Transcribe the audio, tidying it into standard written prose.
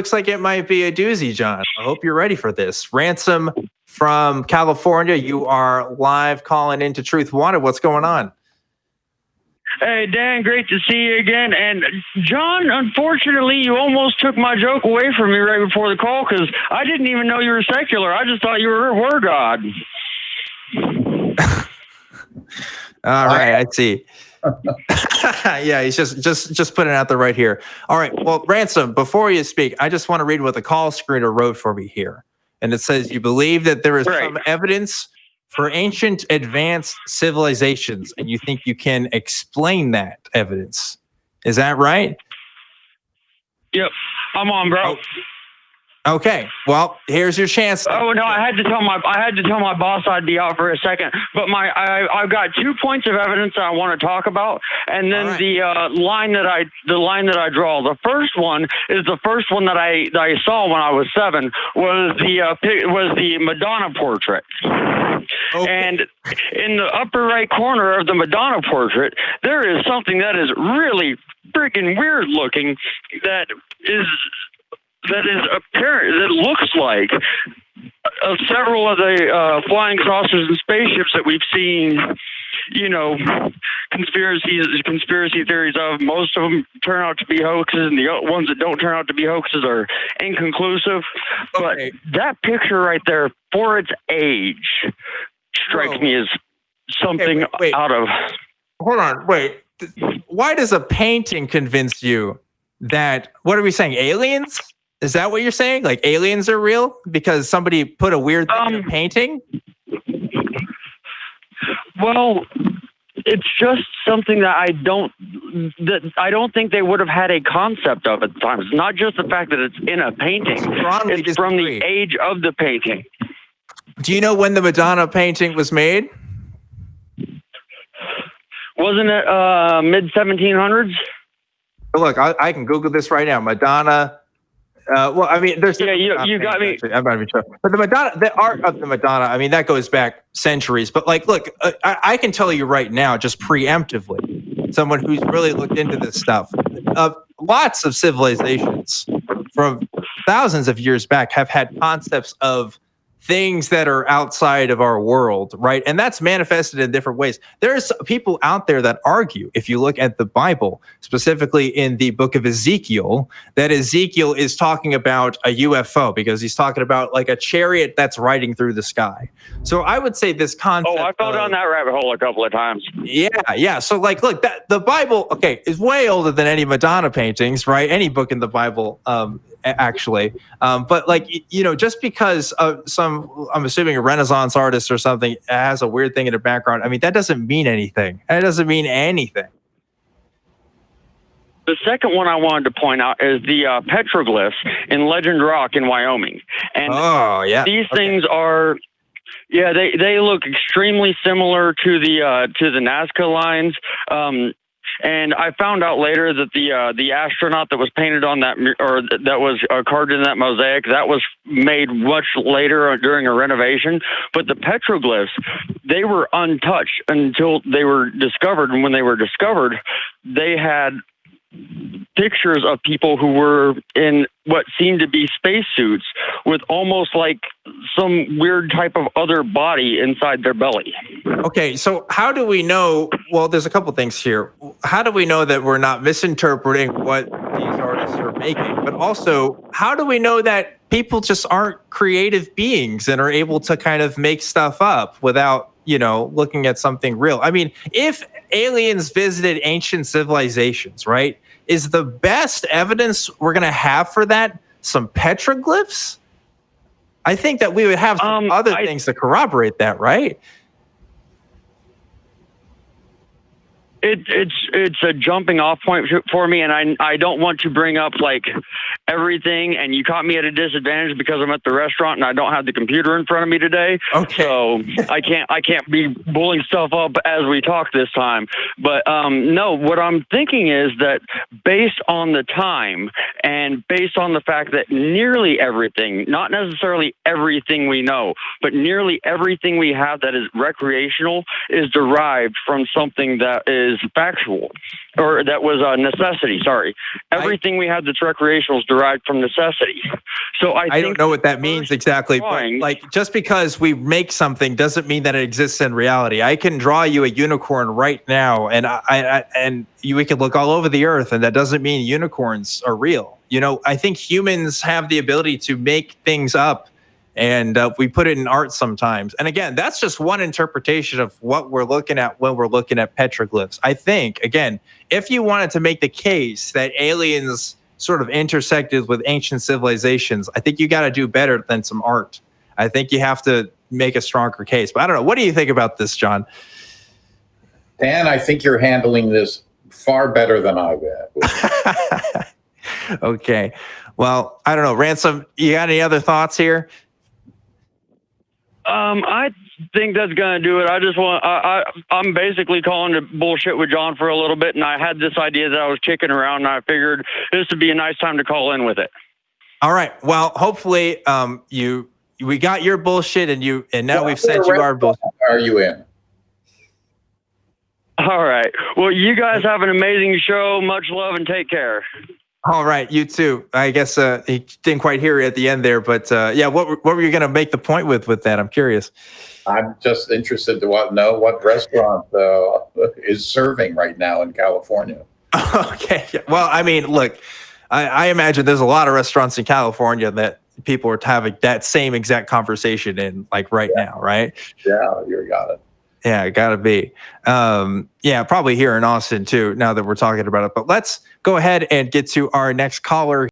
Looks like it might be a doozy, John. I hope you're ready for this. Ransom from California, you are live calling into Truth Wanted. What's going on? Hey, Dan, great to see you again. And John, unfortunately, you almost took my joke away from me right before the call because I didn't even know you were secular. I just thought you were a war god. All right, I see. Yeah, he's just putting it out there right here. All right, well, Ransom, before you speak, I just want to read what the call screener wrote for me here. And it says, you believe that there is some evidence for ancient advanced civilizations, and you think you can explain that evidence. Is that right? Yep, I'm on, bro. Okay, well, here's your chance. Oh no, I had to tell my boss I'd be out for a second. But I've got 2 points of evidence that I want to talk about, and then the line that I draw. The first one is the first one that I saw when I was 7 was the Madonna portrait. Okay. And in the upper right corner of the Madonna portrait, there is something that is really freaking weird looking that is apparent. It looks like several of the flying saucers and spaceships that we've seen. You know, conspiracy theories of. Most of them turn out to be hoaxes, and the ones that don't turn out to be hoaxes are inconclusive. Okay. But that picture right there, for its age, strikes me as something out of. Hold on, wait. Why does a painting convince you that? What are we saying? Aliens? Is that what you're saying? Like aliens are real because somebody put a weird thing in a painting? Well, it's just something that I don't think they would have had a concept of at the time. It's not just the fact that it's in a painting. It's from the age of the painting. Do you know when the Madonna painting was made? Wasn't it mid 1700s? Look, I can Google this right now. Madonna. Well, I mean, there's you got me. Actually, I'm not even sure. But the Madonna, the art of the Madonna, I mean, that goes back centuries. But like, look, I can tell you right now, just preemptively, someone who's really looked into this stuff, lots of civilizations from thousands of years back have had concepts of things that are outside of our world, right? And that's manifested in different ways. There's people out there that argue, if you look at the Bible, specifically in the book of Ezekiel, that Ezekiel is talking about a UFO because he's talking about like a chariot that's riding through the sky. So I would say this concept. Oh, I fell down that rabbit hole a couple of times. Yeah. So like, look, the Bible, okay, is way older than any Madonna paintings, right? Any book in the Bible, actually. But like, you know, just because I'm assuming a Renaissance artist or something has a weird thing in the background, I mean, that doesn't mean anything. That doesn't mean anything. The second one I wanted to point out is the petroglyphs in Legend Rock in Wyoming. And these things are, they look extremely similar to the Nazca lines. And I found out later that the astronaut that was painted on that, or that was carved in that mosaic, that was made much later during a renovation. But the petroglyphs, they were untouched until they were discovered. And when they were discovered, they had pictures of people who were in what seemed to be spacesuits with almost like some weird type of other body inside their belly. Okay, so how do we know? Well, there's a couple things here. How do we know that we're not misinterpreting what these artists are making? But also, how do we know that people just aren't creative beings and are able to kind of make stuff up without, you know, looking at something real? I mean, if aliens visited ancient civilizations, right, is the best evidence we're going to have for that some petroglyphs? I think that we would have some other things to corroborate that, right? It's a jumping off point for me, and I don't want to bring up like everything, and you caught me at a disadvantage because I'm at the restaurant and I don't have the computer in front of me today. Okay. So I can't be pulling stuff up as we talk this time. But no, what I'm thinking is that based on the time and based on the fact that nearly everything, not necessarily everything we know, but nearly everything we have that is recreational is derived from something that is is factual, or that was a necessity. Sorry, everything we have that's recreational is derived from necessity. So I don't know what that means exactly, but like just because we make something doesn't mean that it exists in reality. I can draw you a unicorn right now, and we can look all over the earth, and that doesn't mean unicorns are real. You know, I think humans have the ability to make things up, and we put it in art sometimes. And again, that's just one interpretation of what we're looking at when we're looking at petroglyphs. I think, again, if you wanted to make the case that aliens sort of intersected with ancient civilizations, I think you got to do better than some art. I think you have to make a stronger case. But I don't know. What do you think about this, John? Dan, I think you're handling this far better than I would. Okay. Well, I don't know. Ransom, you got any other thoughts here? I think that's going to do it. I just want, I'm basically calling to bullshit with John for a little bit, and I had this idea that I was kicking around, and I figured this would be a nice time to call in with it. All right. Well, hopefully we got your bullshit, and now we've sent you our bullshit. Are you in? All right. Well, you guys have an amazing show. Much love and take care. All right, you too. I guess he didn't quite hear it at the end there, but yeah, what were you going to make the point with that? I'm curious. I'm just interested to know what restaurant is serving right now in California. Okay. Well, I mean, look, I imagine there's a lot of restaurants in California that people are having that same exact conversation in, like right now, right? Yeah, you got it. Yeah, it gotta be. Yeah, probably here in Austin too, now that we're talking about it. But let's go ahead and get to our next caller.